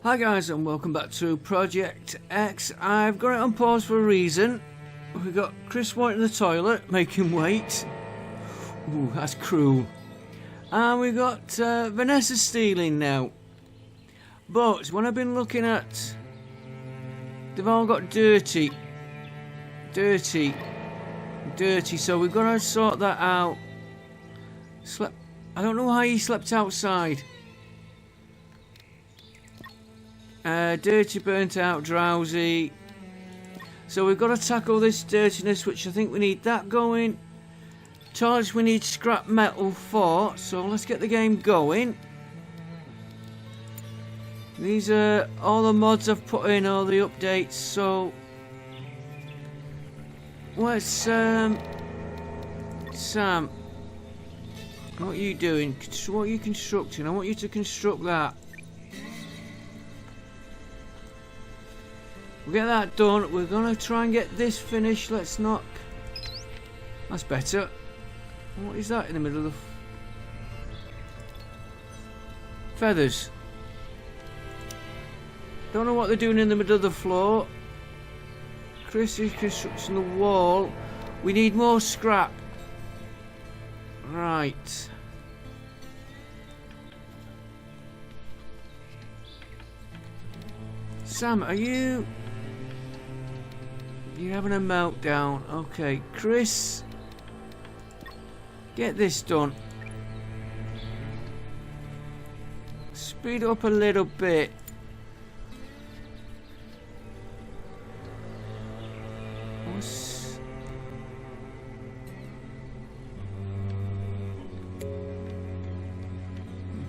Hi guys and welcome back to Project X. I've got it on pause for a reason. We've got Chris White in the toilet, making wait. Ooh, that's cruel. And we've got Vanessa stealing now. But when I've been looking at, they've all got dirty. So we've got to sort that out. I don't know how he slept outside. Dirty, burnt out, drowsy. So we've got to tackle this dirtiness, which I think we need that going. Toilets we need scrap metal for, so let's get the game going. These are all the mods I've put in, all the updates, so... Where's Sam? What are you doing? What are you constructing? I want you to construct that. We'll get that done. We're going to try and get this finished. Let's knock. That's better. What is that in the middle of the... Feathers. Don't know what they're doing in the middle of the floor. Chris is constructing the wall. We need more scrap. Right. Sam, are you... You're having a meltdown. Okay, Chris, get this done. Speed up a little bit.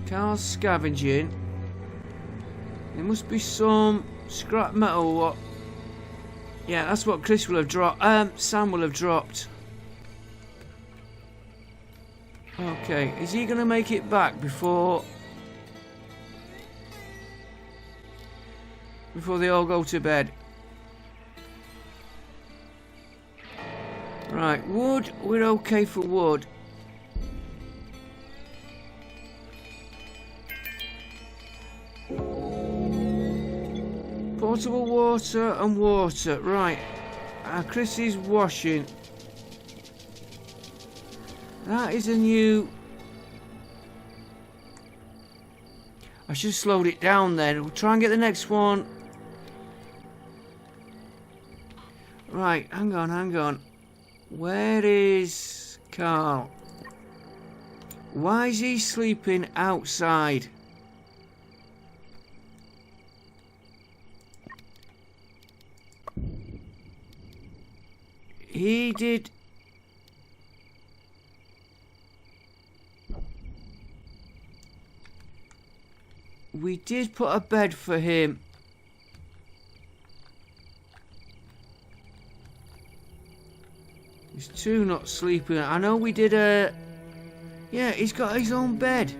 Carl's scavenging. There must be some scrap metal. What? Yeah, that's what Chris will have dropped. Sam will have dropped. Okay, is he gonna make it back before they all go to bed? Right, wood. We're okay for wood. Portable water and water. Right. Chris is washing. That is a new... I should have slowed it down then. We'll try and get the next one. Right, hang on. Where is Carl? Why is he sleeping outside? He did... We did put a bed for him. There's two not sleeping. I know we did a... Yeah, he's got his own bed.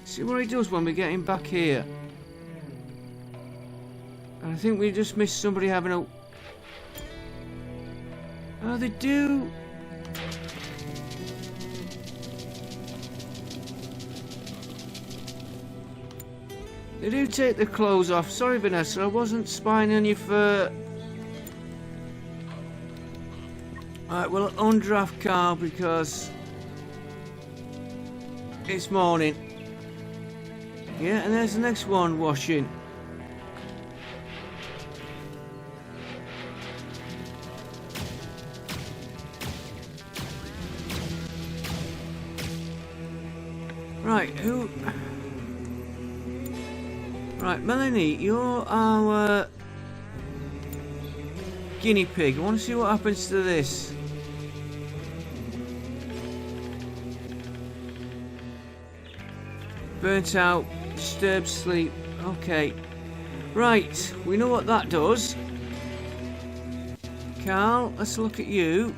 See what he does when we get him back here. And I think we just missed somebody having a... Oh, they do. They do take the clothes off. Sorry, Vanessa, I wasn't spying on you for... Alright, we'll undraft Carl because... It's morning. Yeah, and there's the next one washing. Right, who... Right, Melanie, you're our guinea pig. I want to see what happens to this. Burnt out, disturbed sleep. Okay. Right, we know what that does. Carl, let's look at you.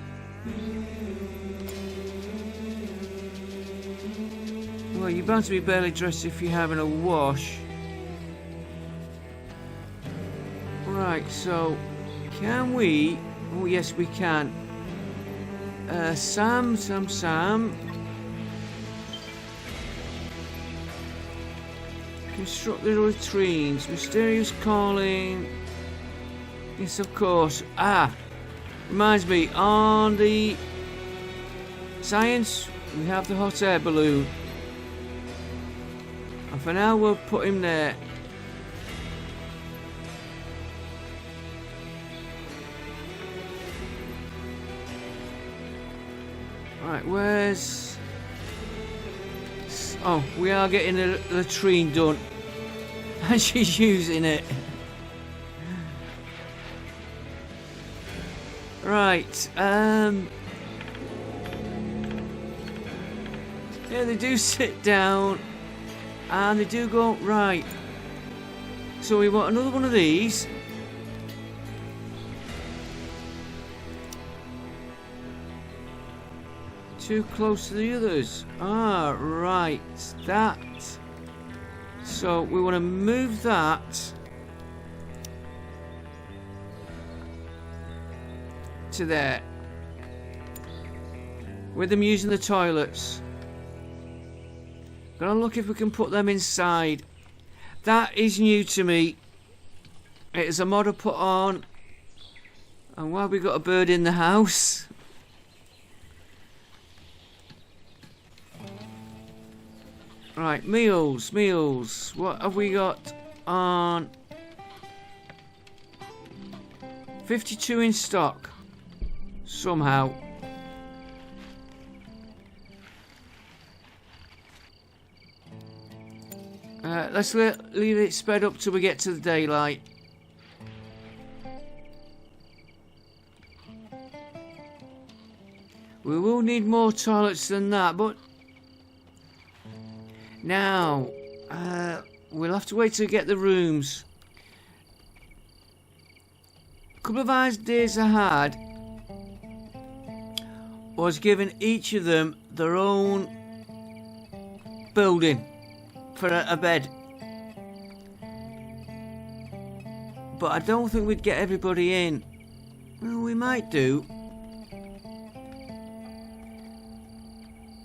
Well, you're bound to be barely dressed if you're having a wash. Right, so can we... Oh, yes, we can. Sam. Construct the latrines. Mysterious calling. Yes, of course. Reminds me, on the science, we have the hot air balloon. And for now, we'll put him there. Right, where's... Oh, we are getting the latrine done. And she's using it. Right, yeah, they do sit down. And they do go right. So we want another one of these. Too close to the others. Right. That. So we want to move that to there. With them using the toilets. Gonna look if we can put them inside. That is new to me. It is a mod I put on. And why have we got a bird in the house? Right, meals. What have we got on? 52 in stock. Somehow. Let's leave it sped up till we get to the daylight. We will need more toilets than that, but now we'll have to wait to get the rooms. A couple of ideas I had was giving each of them their own building for a bed. But I don't think we'd get everybody in. Well, we might do.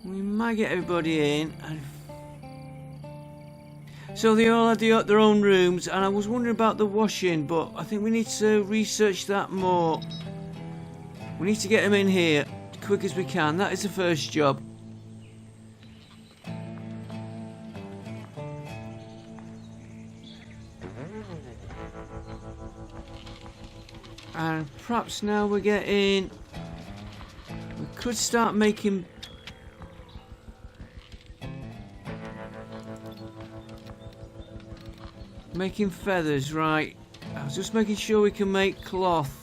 We might get everybody in. So they all had their own rooms, and I was wondering about the washing, but I think we need to research that more. We need to get them in here as quick as we can. That is the first job. And perhaps now we're getting... We could start making... Making feathers, right. I was just making sure we can make cloth.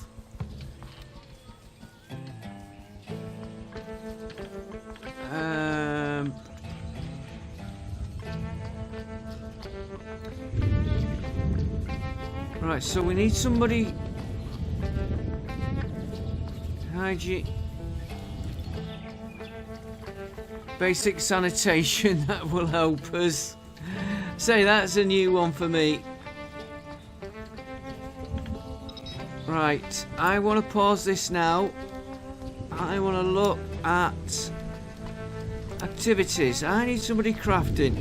Right, so we need somebody... Hygiene. Basic sanitation, that will help us. Say, that's a new one for me. Right, I want to pause this now. I want to look at activities. I need somebody crafting.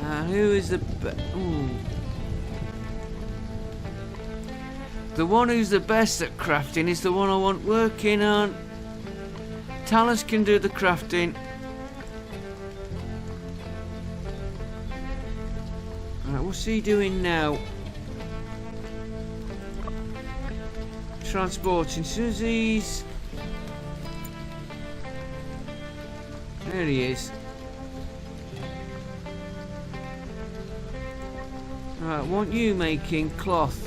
And who is the... The one who's the best at crafting is the one I want working on. Talus can do the crafting. Right, what's he doing now? Transporting. As soon as he's... There he is. Right, I want you making cloth.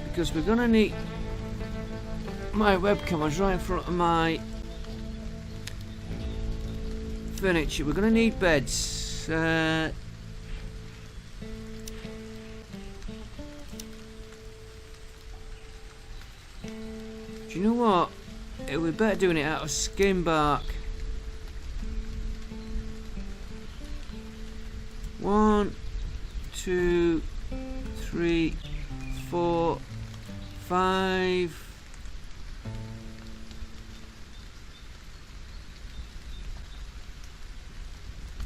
Because we're gonna need... My webcam was right in front of my furniture. We're gonna need beds. Do you know what? We're better doing it out of skin bark. 1, 2, 3, 4, 5.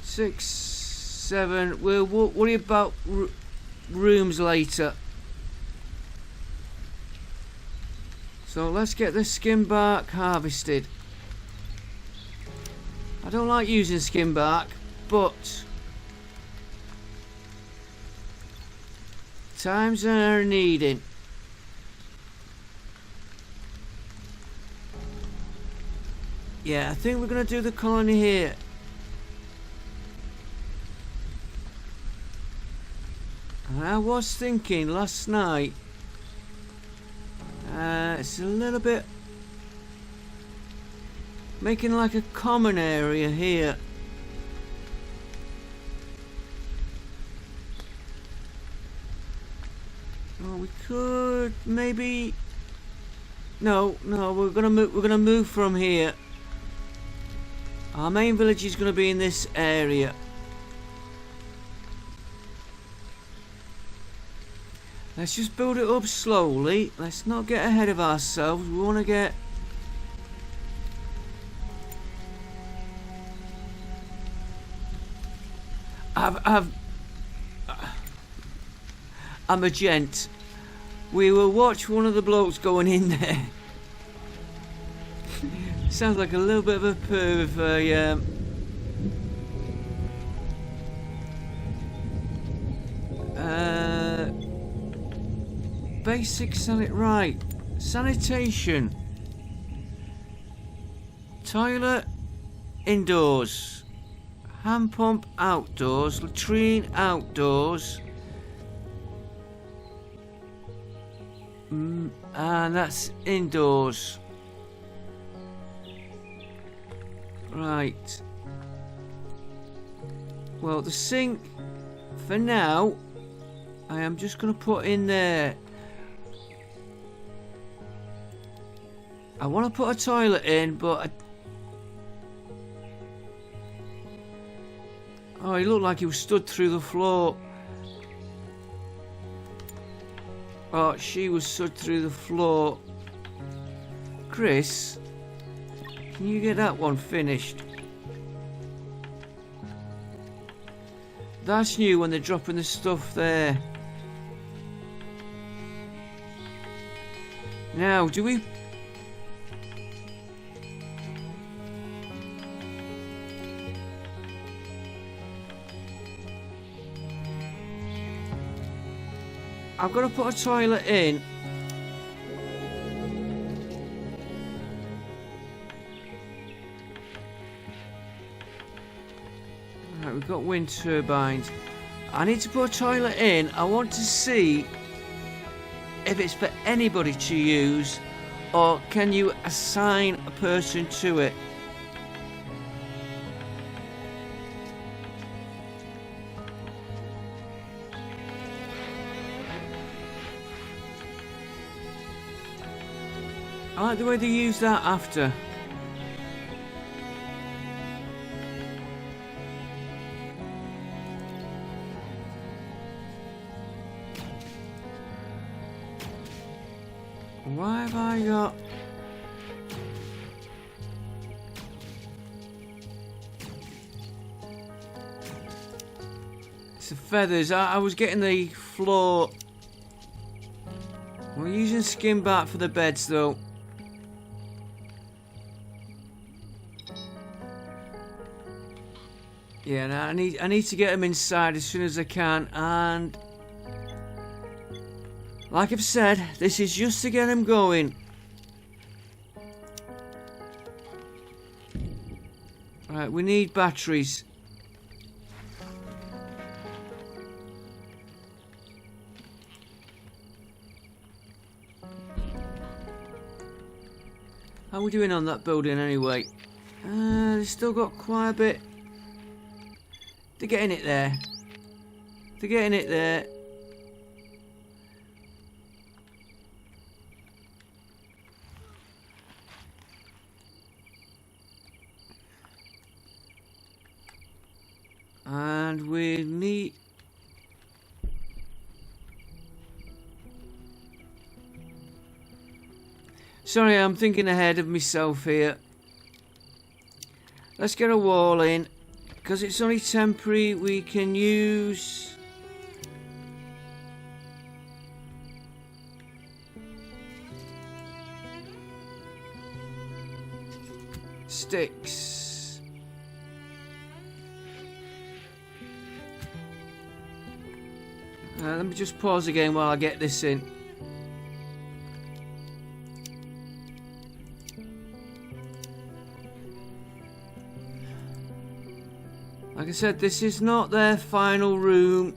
6, 7. We'll worry about rooms later. So let's get the skin bark harvested. I don't like using skin bark, but times are needing. Yeah, I think we're going to do the colony here. And I was thinking last night, it's a little bit making like a common area here. Oh, we could maybe. No, we're gonna move. We're gonna move from here. Our main village is gonna be in this area. Let's just build it up slowly. Let's not get ahead of ourselves. We want to get. I'm a gent. We will watch one of the blokes going in there. Sounds like a little bit of a perv. Basic right. Sanitation. Toilet indoors. Hand pump outdoors. Latrine outdoors. And that's indoors. Right. Well, the sink, for now, I am just going to put in there. I want to put a toilet in, but oh, he looked like he was stood through the floor. Oh, she was stood through the floor. Chris, can you get that one finished? That's new when they're dropping the stuff there. Now, do we... I've got to put a toilet in. Right, we've got wind turbines. I need to put a toilet in. I want to see if it's for anybody to use, or can you assign a person to it? I like the way they use that after. Why have I got... It's the feathers. I was getting the floor. We're using skin bark for the beds though. Yeah, now I need to get them inside as soon as I can, and like I've said, this is just to get them going. Right, we need batteries. How are we doing on that building anyway? They've still got quite a bit. They're getting it there. They're getting it there. And we need... Sorry, I'm thinking ahead of myself here. Let's get a wall in. Because it's only temporary, we can use... sticks. Let me just pause again while I get this in. Like I said, this is not their final room.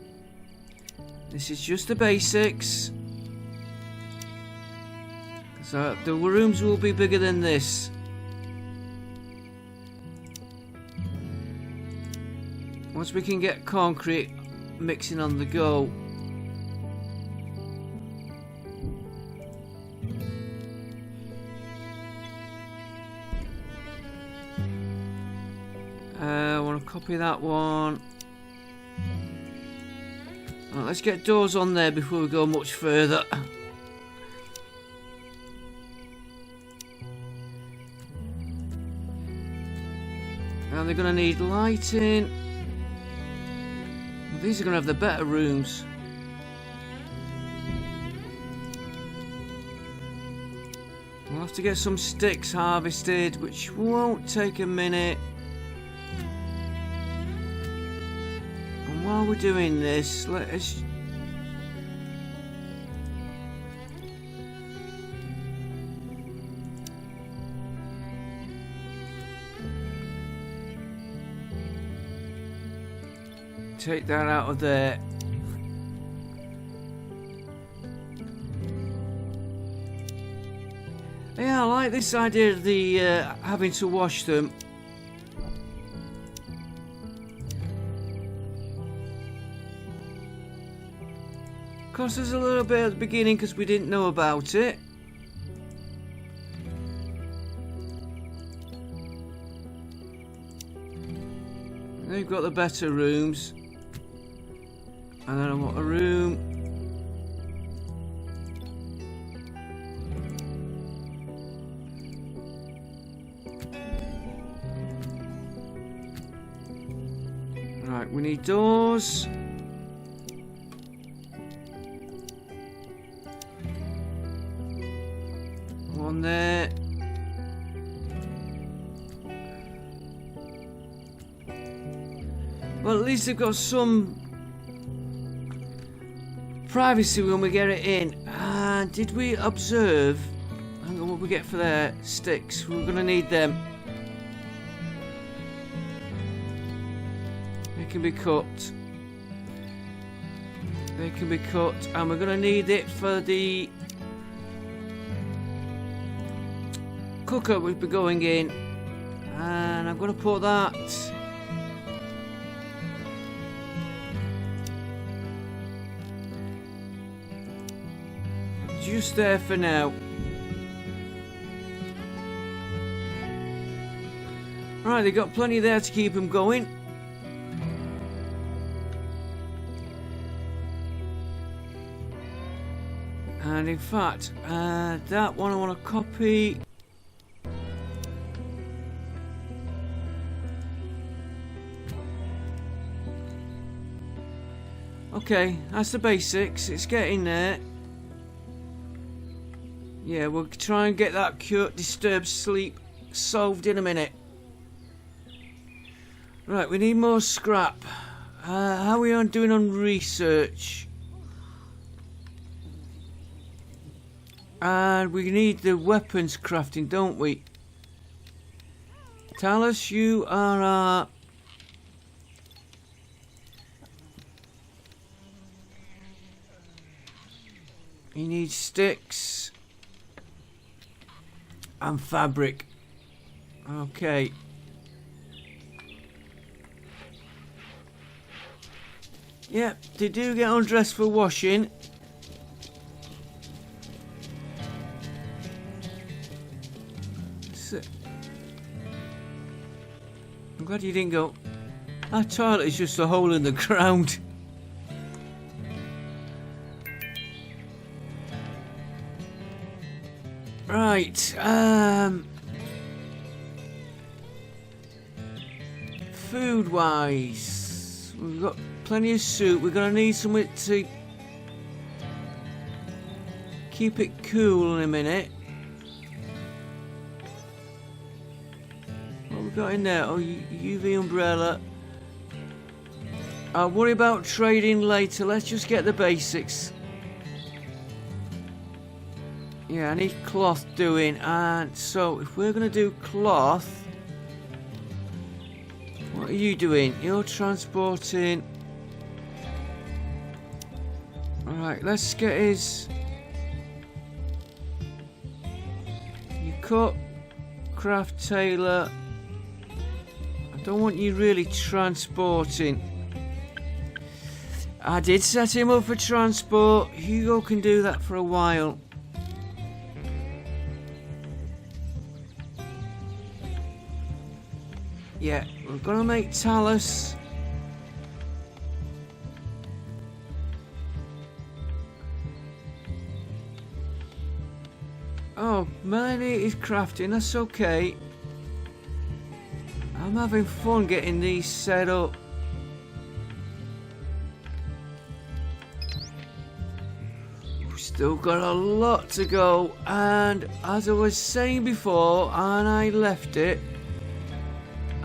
This is just the basics. So the rooms will be bigger than this. Once we can get concrete mixing on the go. I want to copy that one. Right, let's get doors on there before we go much further. And they're going to need lighting. These are going to have the better rooms. We'll have to get some sticks harvested, which won't take a minute. And while we're doing this, let us... take that out of there. Yeah, I like this idea of the having to wash them. Cost us a little bit at the beginning because we didn't know about it. They've got the better rooms. And then I want a room. Right, we need doors. One there. Well, at least they've got some privacy when we get it in. And did we observe? Hang on, what we get for their sticks? We're going to need them. They can be cut. They can be cut, and we're going to need it for the cooker we'll be going in. And I'm going to put that just there for now. Right, they've got plenty there to keep them going. And in fact, that one I want to copy. Okay, that's the basics. It's getting there. Yeah, we'll try and get that disturbed sleep solved in a minute. Right, we need more scrap. How are we doing on research? And we need the weapons crafting, don't we? Talus, you are our... You need sticks and fabric. Okay. Yep, they do get undressed for washing. I'm glad you didn't go. That toilet is just a hole in the ground. Right, food wise, we've got plenty of soup. We're gonna need something to keep it cool in a minute. What we got in there? Oh, UV umbrella. I'll worry about trading later. Let's just get the basics. Yeah, I need cloth doing, and so if we're gonna do cloth, what are you doing? You're transporting. Alright, let's get his. You cut, craft, tailor. I don't want you really transporting. I did set him up for transport. Hugo can do that for a while. Yeah, we're gonna make Talus. Oh, Melanie is crafting, that's okay. I'm having fun getting these set up. We've still got a lot to go, and as I was saying before, and I left it,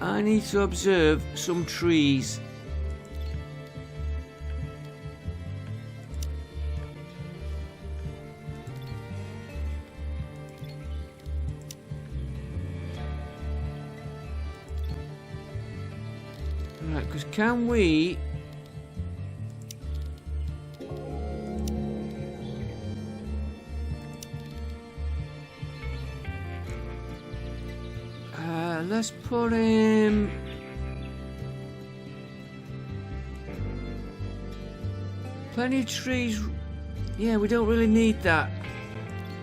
I need to observe some trees. Right, because can we... let's put him... Plenty of trees. Yeah, we don't really need that.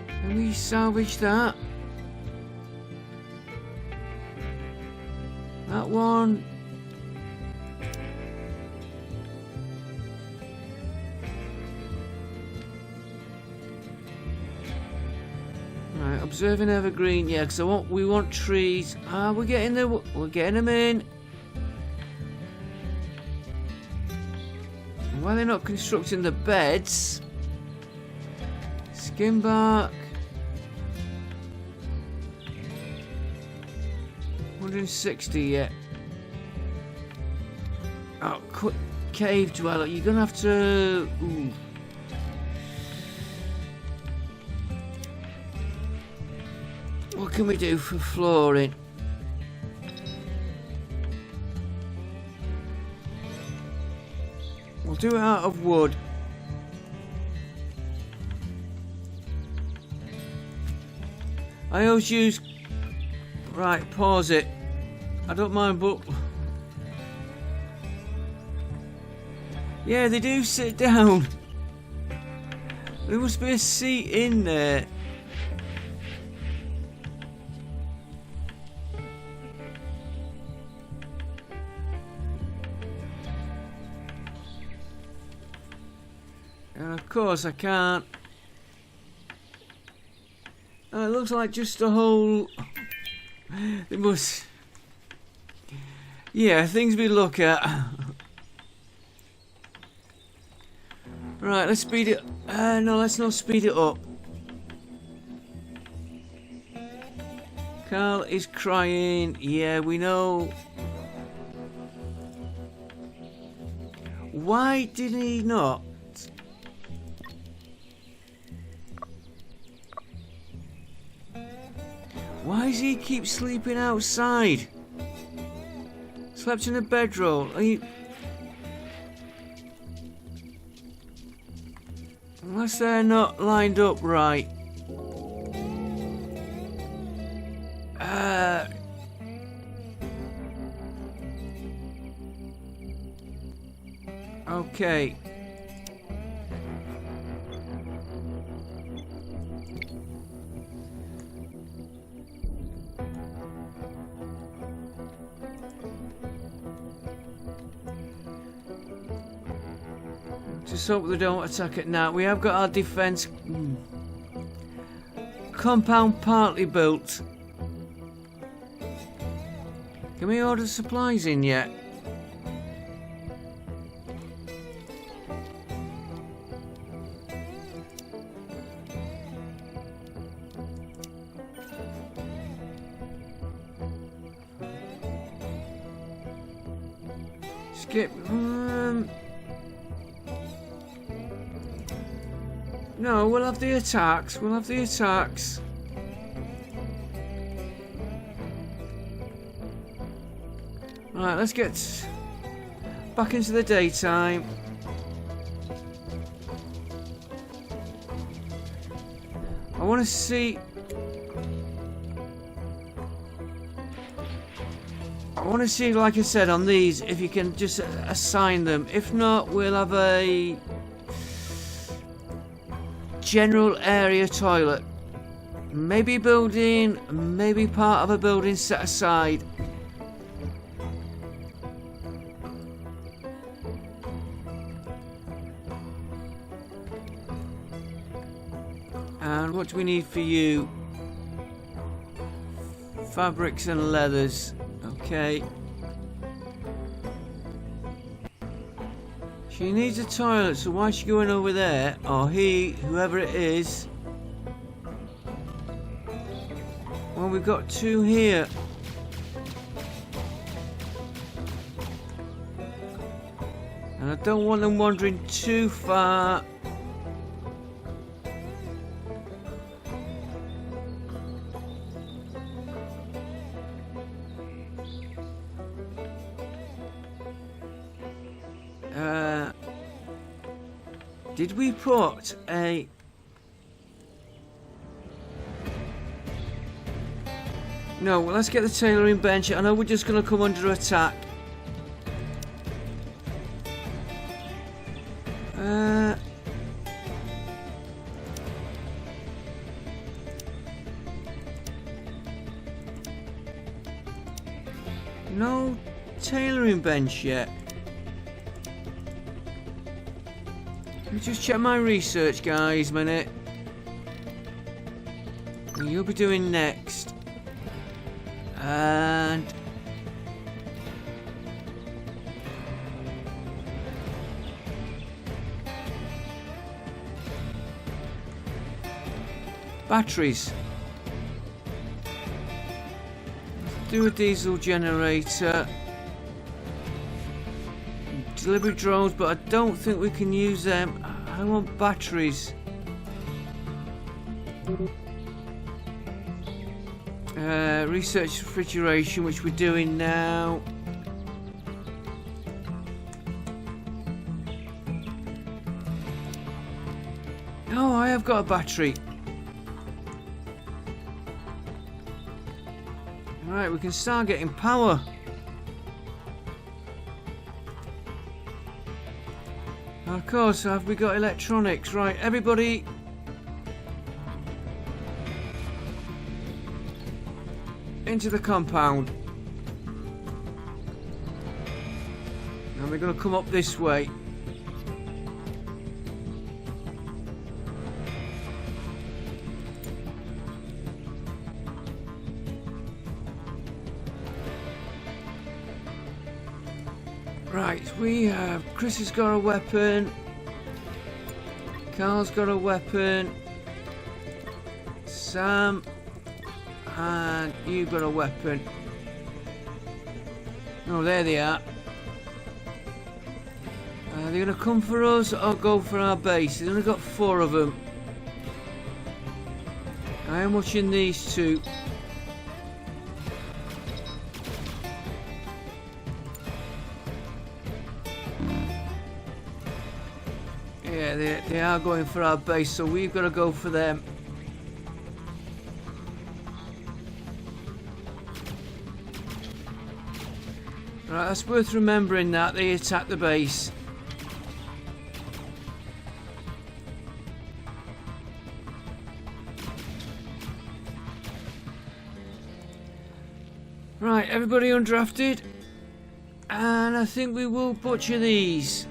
Can we salvage that? That one. Right, observing evergreen. Yeah, because we want trees. We're getting them in. Why are they not constructing the beds? Skin bark. 160 yet. Oh, cave dweller. You're gonna have to. Ooh. What can we do for flooring? We'll do it out of wood. I always use... Right, pause it. I don't mind, but... Yeah, they do sit down. There must be a seat in there. And of course I can't. Oh, it looks like just a whole... It must... Yeah, things we look at. Right, let's speed it... no, let's not speed it up. Carl is crying. Yeah, we know. Why did he not? Why does he keep sleeping outside? Slept in a bedroll. Unless they're not lined up right. Okay. Just hope they don't attack it now. We have got our defense compound partly built. Can we order supplies in yet? Skip. No, we'll have the attacks. We'll have the attacks. Right, let's get back into the daytime. I want to see. I want to see, like I said, on these, if you can just assign them. If not, we'll have a general area toilet. Maybe a building, maybe part of a building set aside. And what do we need for you? Fabrics and leathers. Okay. She needs a toilet, so why is she going over there? Or he, whoever it is. Well, we've got two here. And I don't want them wandering too far. Did we put a... No, well, let's get the tailoring bench. I know we're just going to come under attack. No tailoring bench yet. Let me just check my research, guys, a minute. And you'll be doing next. And... batteries. Do a diesel generator. Delivery drones, but I don't think we can use them. I want batteries. Research refrigeration, which we're doing now. Oh, I have got a battery. Right, we can start getting power. Of course, have we got electronics? Right, everybody. Into the compound. And we're going to come up this way. Right, we have... Chris has got a weapon. Carl's got a weapon. Sam... and you've got a weapon. Oh, there they are. Are they going to come for us or go for our base? They've only got 4 of them. I am watching these two. Yeah, they are going for our base, so we've got to go for them. Right, that's worth remembering that they attacked the base. Right, everybody undrafted. And I think we will butcher these.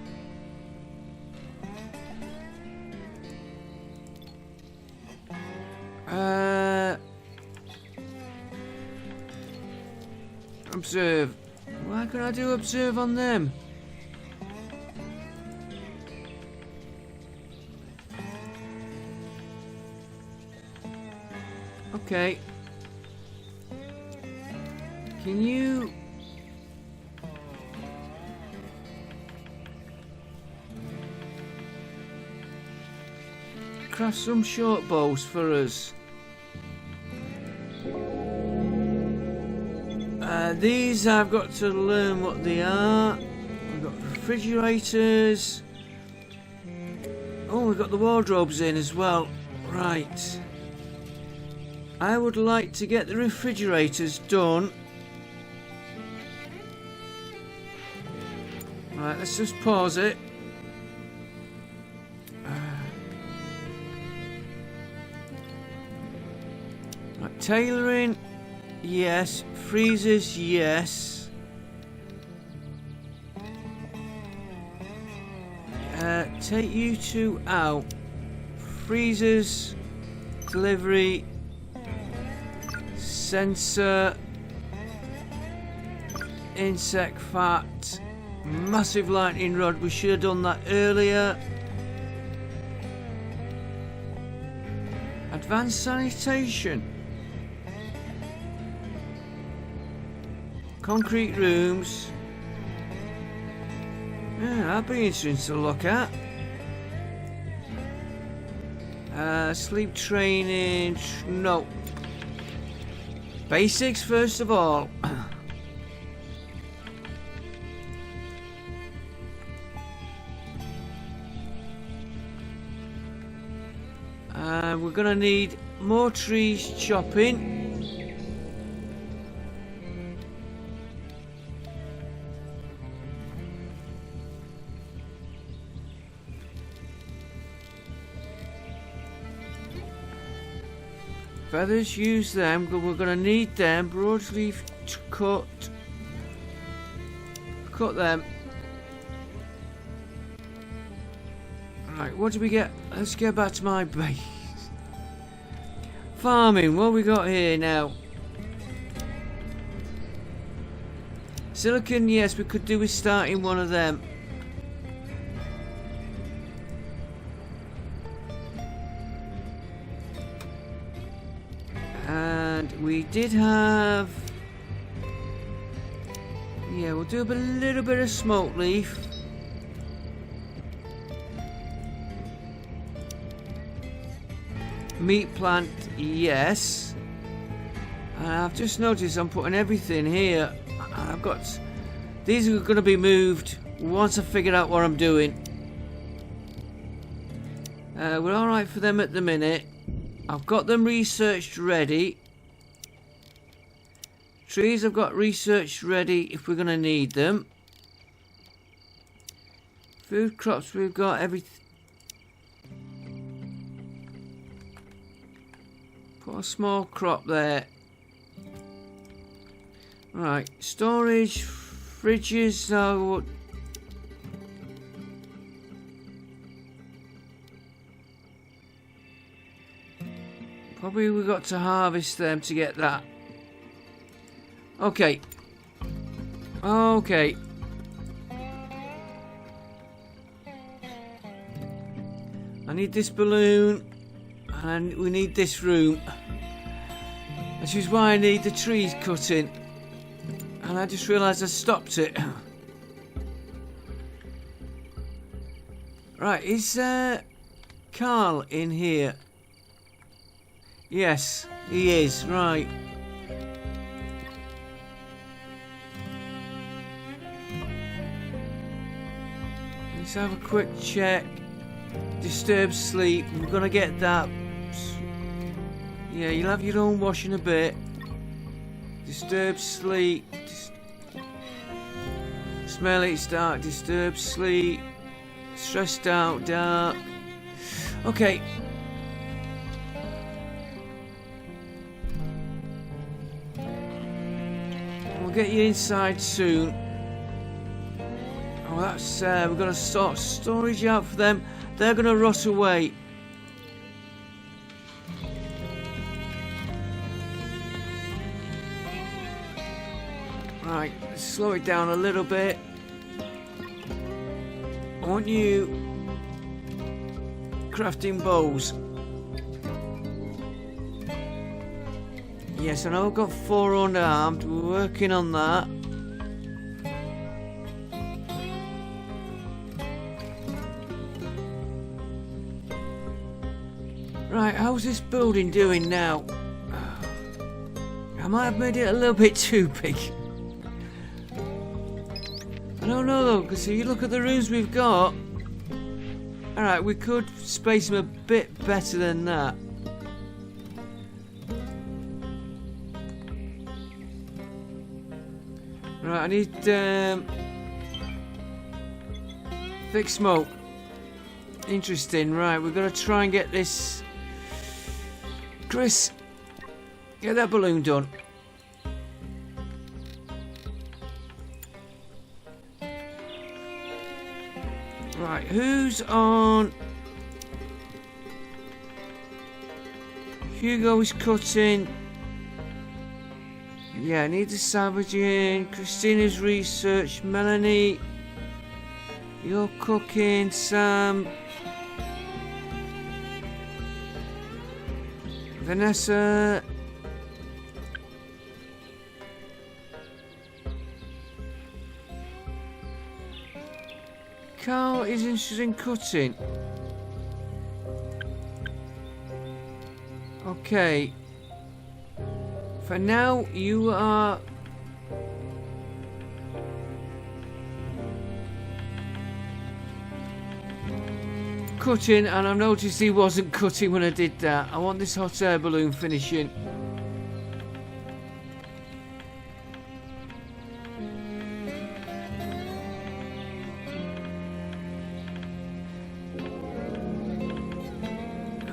Observe. Why can I do observe on them? Okay. Can you... craft some short bows for us? These I've got to learn what they are. We've got refrigerators. Oh, we've got the wardrobes in as well. Right. I would like to get the refrigerators done. Right, let's just pause it. Right, tailoring, yes. Freezers, yes. Take you two out. Freezers, delivery, sensor, insect fat, massive lightning rod. We should have done that earlier. Advanced sanitation. Concrete rooms. Yeah, that'd be interesting to look at. Sleep training. No. Basics first of all. We're gonna need more trees chopping. Feathers, use them, but we're gonna need them. Broadleaf to cut. Cut them. Right, what do we get? Let's get back to my base. Farming, what we got here now? Silicon, yes, we could do with starting one of them. And we did have... yeah, we'll do a little bit of smoke leaf. Meat plant, yes. And I've just noticed I'm putting everything here. I've got... these are going to be moved once I figure out what I'm doing. We're alright for them at the minute. I've got them researched ready. Trees I've got researched ready if we're going to need them. Food crops, we've got everything. Put a small crop there. Right, storage, fridges, so... probably we got to harvest them to get that. Okay. Okay. I need this balloon. And we need this room. Which is why I need the trees cutting. And I just realised I stopped it. Right, is Carl in here? Yes, he is, right. Let's have a quick check. Disturbed sleep, we're gonna get that. Yeah, you'll have your own wash in a bit. Disturbed sleep. Smell it's dark, disturbed sleep. Stressed out, dark. Okay. We'll get you inside soon. Oh, that's we're gonna sort storage out for them. They're gonna rot away. Right, let's slow it down a little bit. I want you crafting bows. Yes, I know I've got 4 unarmed. We're working on that. Right, how's this building doing now? I might have made it a little bit too big. I don't know though, because if you look at the rooms we've got, alright, we could space them a bit better than that. Right, I need thick smoke. Interesting, right, we've got to try and get this. Chris, get that balloon done. Right, who's on? Hugo is cutting. Yeah, I need the salvaging. Christina's research. Melanie, you're cooking. Sam. Vanessa. Carl is interested in cutting. Okay. For now, you are... cutting, and I've noticed he wasn't cutting when I did that. I want this hot air balloon finishing.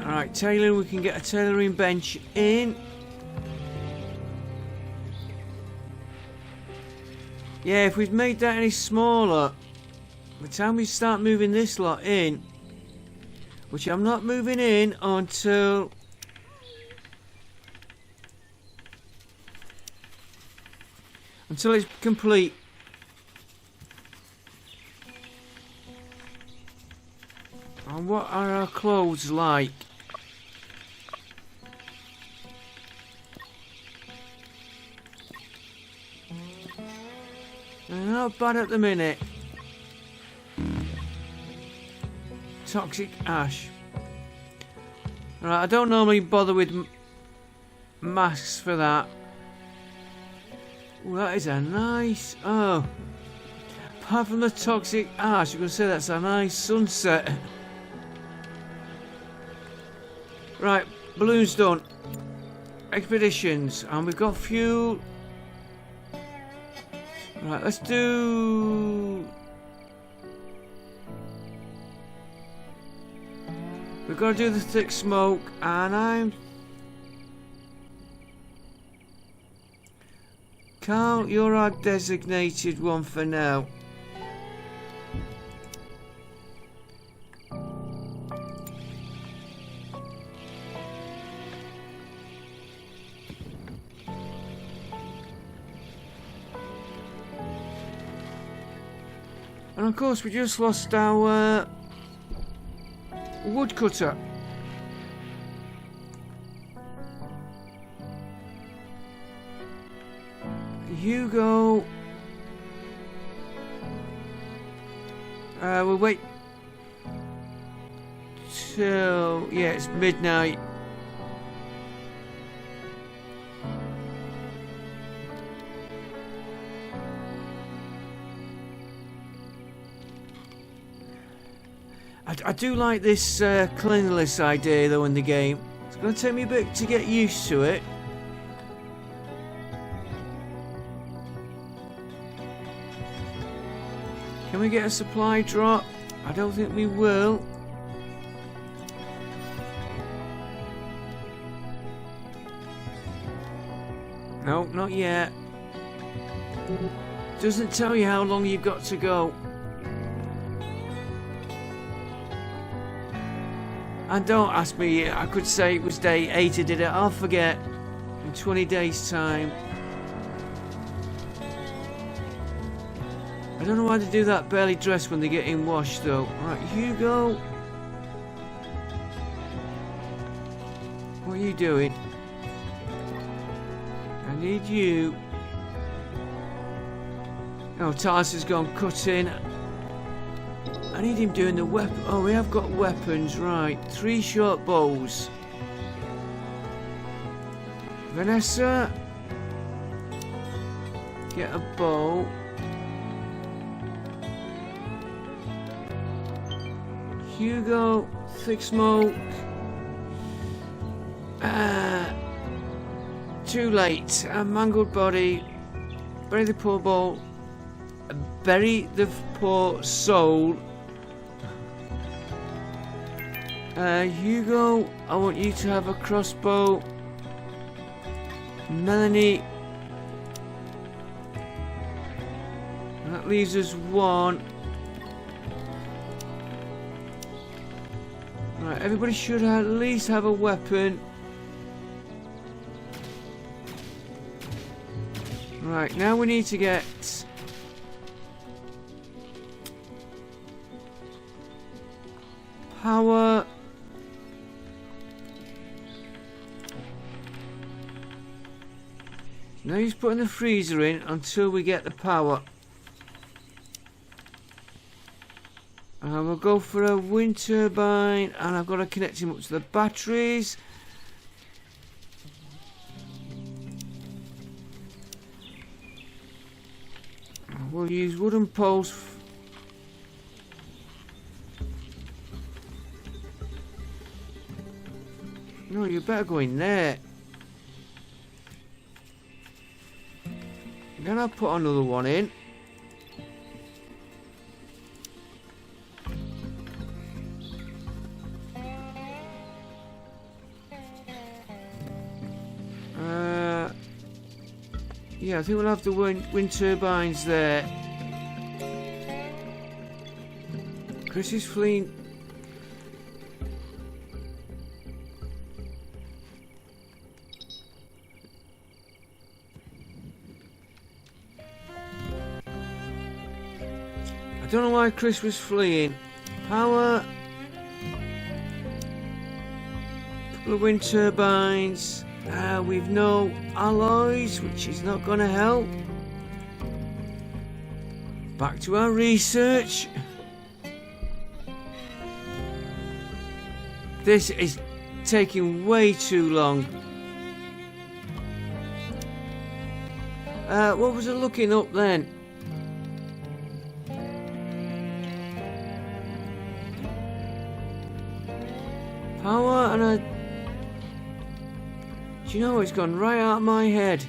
Alright, tailoring, we can get a tailoring bench in. Yeah, if we'd made that any smaller, by the time we start moving this lot in, which I'm not moving in until it's complete. And what are our clothes like? They're not bad at the minute. Toxic ash. Alright, I don't normally bother with masks for that. Ooh, that is a nice... Oh. Apart from the toxic ash, I'm going to say that's a nice sunset. Right, balloons done. Expeditions. And we've got fuel. Right, let's do... We've got to do the thick smoke, and I'm... Carl, you're our designated one for now. And of course we just lost our woodcutter. Hugo. We'll wait till... yeah, it's midnight. I do like this cleanliness idea though in the game. It's going to take me a bit to get used to it. Can we get a supply drop? I don't think we will. No, not yet. Doesn't tell you how long you've got to go. And don't ask me, I could say it was day 8 I did it, I'll forget in 20 days time. I don't know why they do that barely dressed when they get in washed though. Right, Hugo. What are you doing? I need you. Oh, Tars has gone cutting. I need him doing the weapon. Oh, we have got weapons, right. 3 short bows. Vanessa. Get a bow. Hugo. Thick smoke. Too late. A mangled body. Bury the poor bowl. Bury the poor soul. Hugo, I want you to have a crossbow. Melanie. That leaves us 1. Right, everybody should at least have a weapon. Right, now we need to get power. Now he's putting the freezer in until we get the power. And we'll go for a wind turbine, and I've got to connect him up to the batteries. We'll use wooden poles. No, you better go in there. Then I'll put another one in. Yeah, I think we'll have the wind turbines there. Chris is fleeing. I don't know why Chris was fleeing. Power. Couple of wind turbines. We've no alloys, which is not going to help. Back to our research. This is taking way too long. What was I looking up then? Power and a... Do you know, it's gone right out of my head.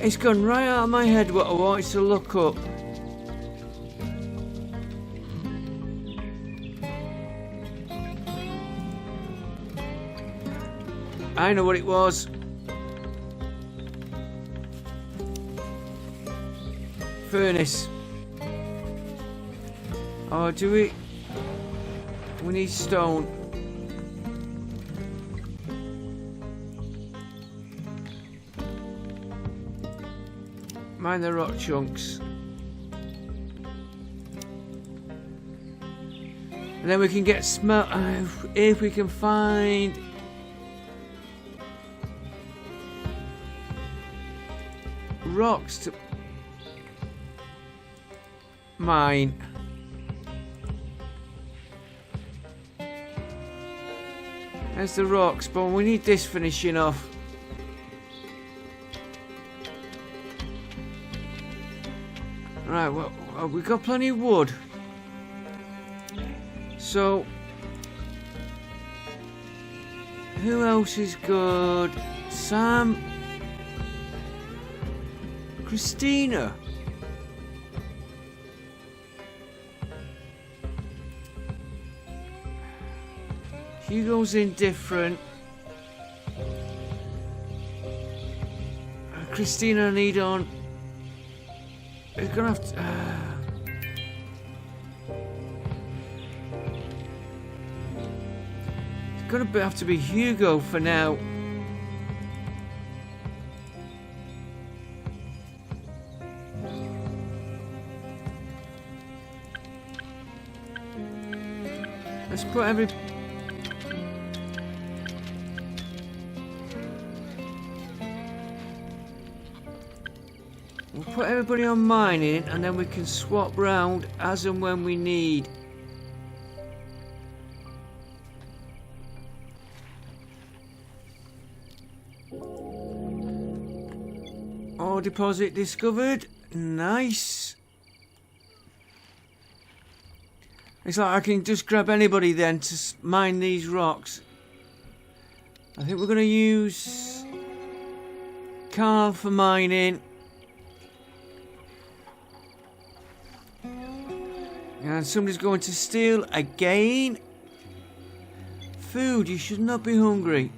It's gone right out of my head what I wanted to look up. I know what it was. Furnace. Oh, do we? We need stone. Mind the rock chunks. And then we can get smelt if we can find rocks to mine. There's the rocks, but we need this finishing off. Right, well, we've got plenty of wood. So, who else is good? Sam. Christina. Hugo's indifferent. Christina I need on. It's gonna have to. It's gonna have to be Hugo for now. Let's put every. We'll put everybody on mining and then we can swap round as and when we need. Ore deposit discovered. Nice. It's like I can just grab anybody then to mine these rocks. I think we're going to use Carl for mining. And somebody's going to steal again. Food, you should not be hungry.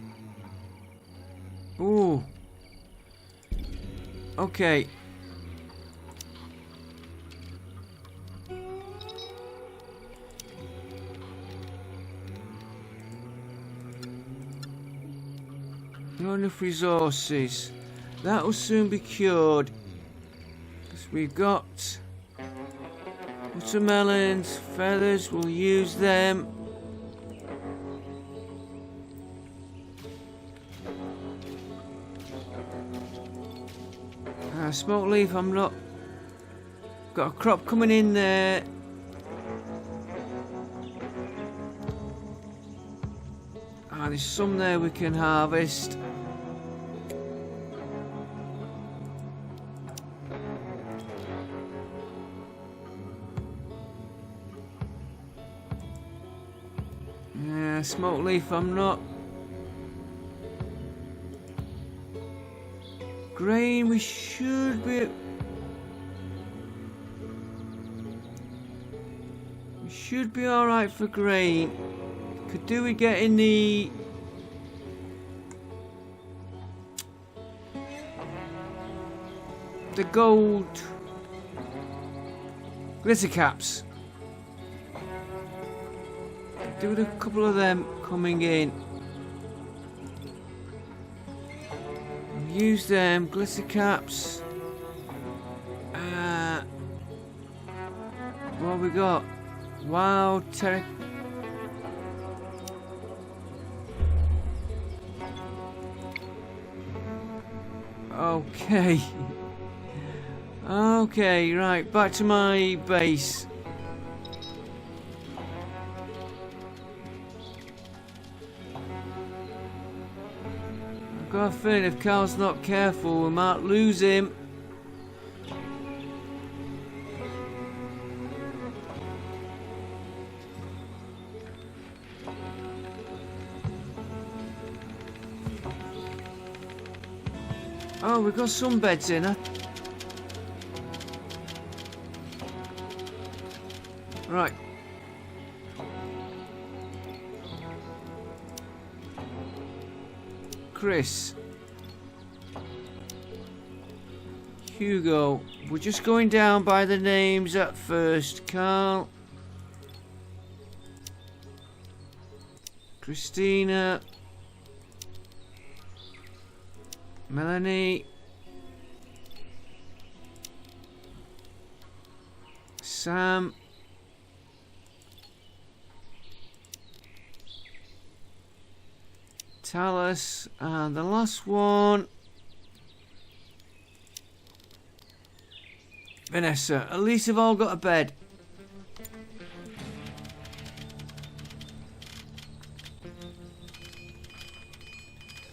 Ooh. Okay. Not enough resources. That will soon be cured. Because we've got watermelons, feathers, we'll use them. Smoke leaf, I'm not. Got a crop coming in there. There's some there we can harvest. Yeah, smoke leaf, I'm not. Grain, we should be. We should be alright for grain. Could do we get in the gold glitter caps? Do with a couple of them coming in. Use them glitter caps. What have we got? Wow, terra. Okay. Okay, right, back to my base. I've got a feeling if Carl's not careful, we might lose him. Oh, we've got some beds in, huh? Right. Chris. Hugo. We're just going down by the names at first. Carl. Christina. Melanie. Sam. Talus. And the last one. Vanessa. At least they've all got a bed.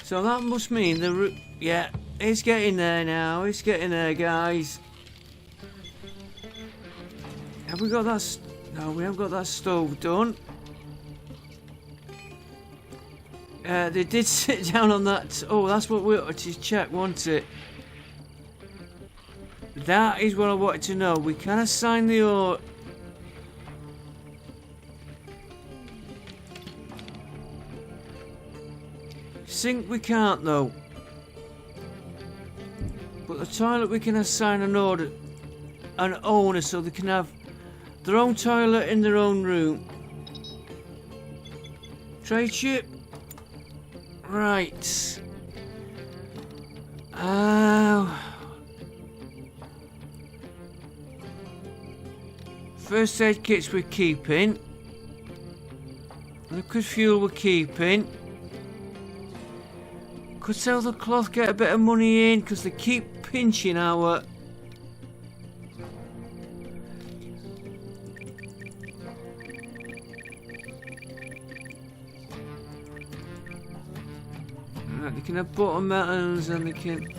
So that must mean the yeah, it's getting there now. It's getting there, guys. Have we got that? No, we haven't got that stove done. They did sit down on that. Oh, that's what we ought to check, wasn't it? That is what I wanted to know. We can assign the ore. Sink we can't though. But the toilet we can assign an order. an owner so they can have their own toilet in their own room. Trade ship. Right. First aid kits we're keeping. Liquid fuel we're keeping. Could sell the cloth, get a bit of money in, because they keep pinching our... Right, they can have watermelons and they can...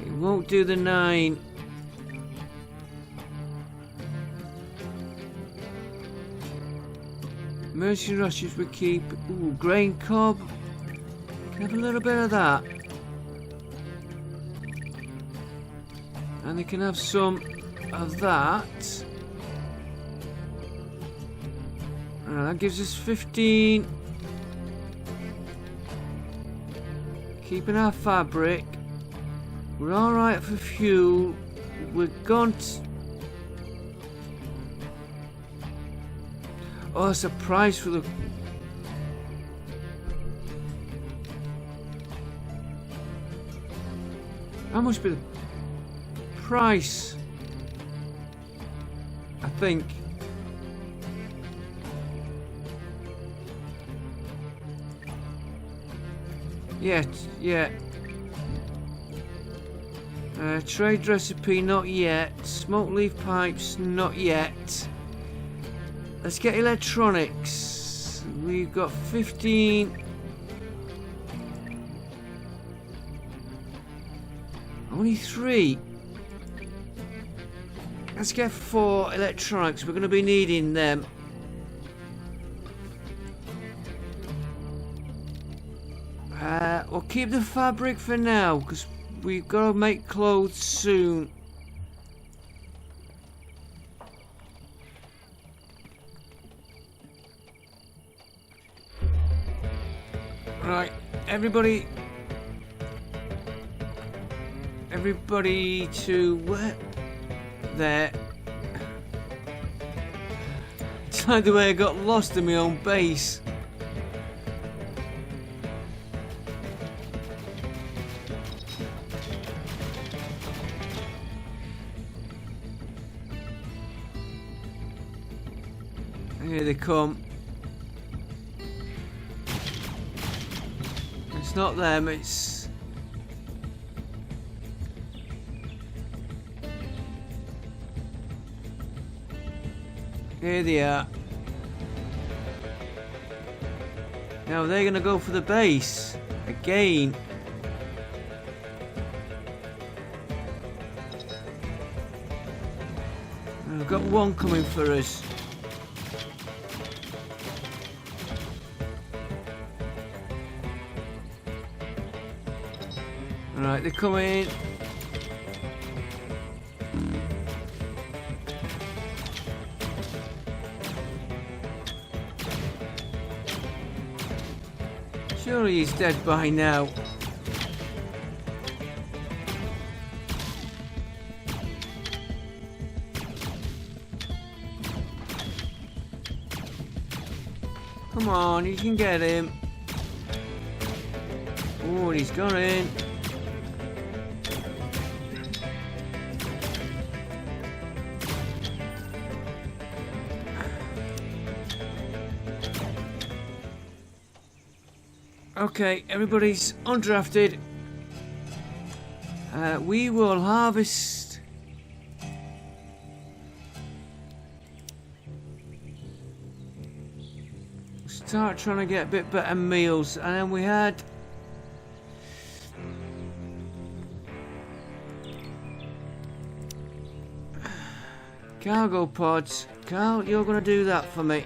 It won't do the 9. Mercy rushes we keep. Ooh, grain cob. Can have a little bit of that. And they can have some of that. And that gives us 15. Keeping our fabric. We're alright for fuel. We're gone to... Oh, it's a price for the... How much be the price? I think. Yeah. Trade recipe, not yet. Smoke leaf pipes, not yet. Let's get electronics. We've got 15. Only 3. Let's get 4 electronics. We're going to be needing them. We'll keep the fabric for now because we've got to make clothes soon. Right, everybody to where? There. It's like the way I got lost in my own base. Here they come. It's not them, it's... Here they are. Now they're gonna go for the base again. We've got one coming for us. Alright, they're coming. Surely he's dead by now. Come on, you can get him. Oh, he's got in. Okay, everybody's undrafted. We will harvest. Start trying to get a bit better meals, and then we had cargo pods. Carl, you're gonna do that for me.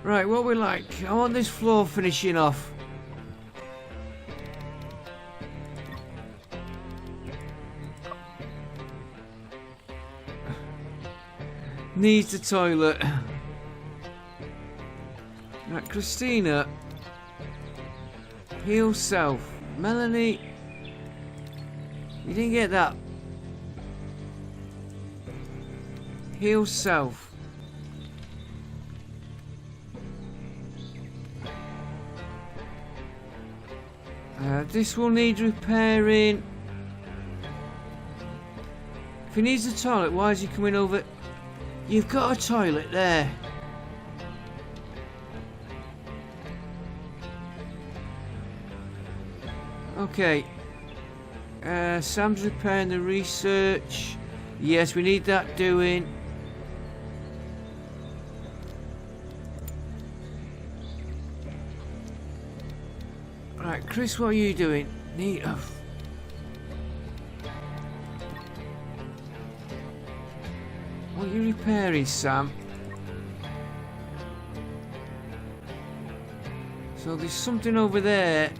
Right, what we like? I want this floor finishing off. Needs the toilet. Right, Christina. Heal self. Melanie. You didn't get that. Heel south. This will need repairing. If he needs a toilet, why is he coming over? You've got a toilet there. Okay. Sam's repairing the research. Yes, we need that doing. Right, Chris, what are you doing? Neat. What are you repairing, Sam? So there's something over there.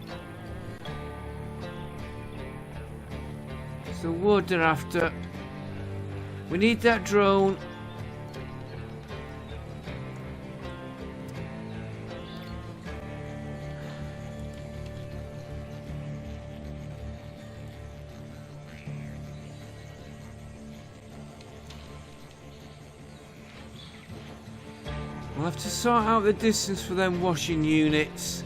It's the wood they're after. We need that drone. We'll have to sort out the distance for them washing units.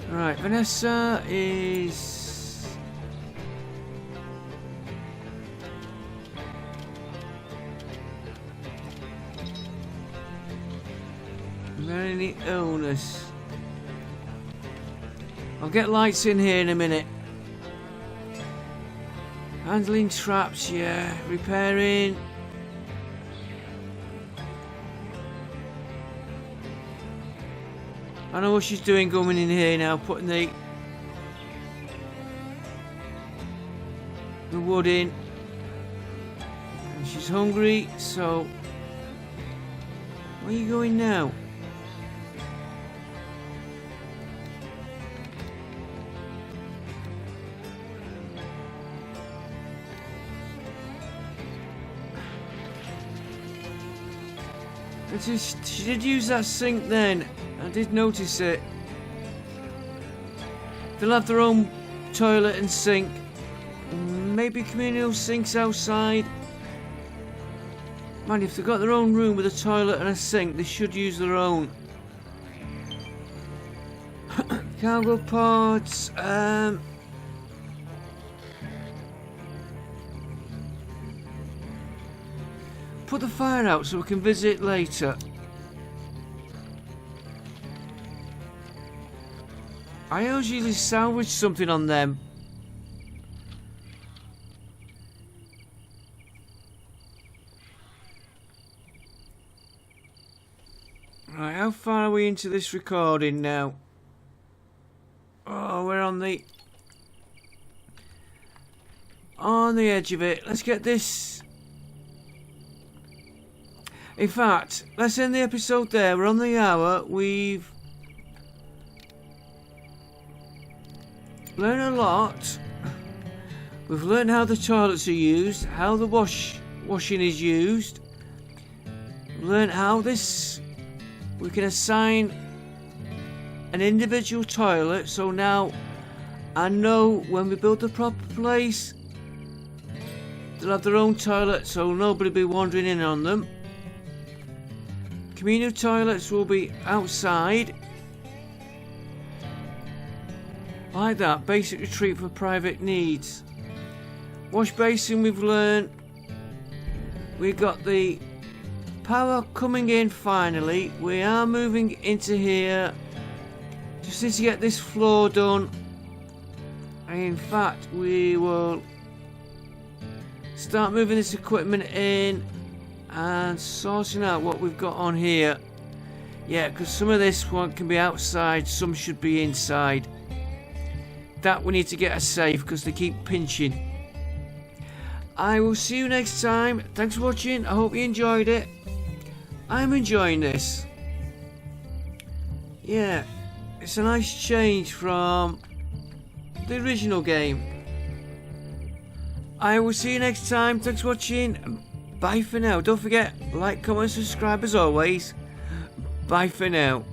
Right, Vanessa is... Is there any illness? I'll get lights in here in a minute. Handling traps, yeah. Repairing. I know what she's doing going in here now, putting the wood in. And she's hungry, so where are you going now? She did use that sink then. I did notice it. They'll have their own toilet and sink. Maybe communal sinks outside. Man, if they've got their own room with a toilet and a sink, they should use their own. Cargo pods. Put the fire out so we can visit later. I usually salvage something on them. Right, how far are we into this recording now? Oh, we're on the edge of it. Let's get this. In fact, let's end the episode there. We're on the hour. We've learned a lot. We've learned how the toilets are used, how the washing is used. We've learned how we can assign an individual toilet. So now I know when we build the proper place, they'll have their own toilet, so nobody will be wandering in on them. Communal toilets will be outside. Like that, basic retreat for private needs. Wash basin, we've learned. We got the power coming in finally. We are moving into here. Just need to get this floor done. In fact, we will start moving this equipment in and sorting out what we've got on here. Yeah, because some of this one can be outside, some should be inside. That we need to get a safe because they keep pinching. I will see you next time. Thanks for watching. I hope you enjoyed it. I'm enjoying this. Yeah, it's a nice change from the original game. I will see you next time. Thanks for watching. Bye for now. Don't forget, like, comment, subscribe as always. Bye for now.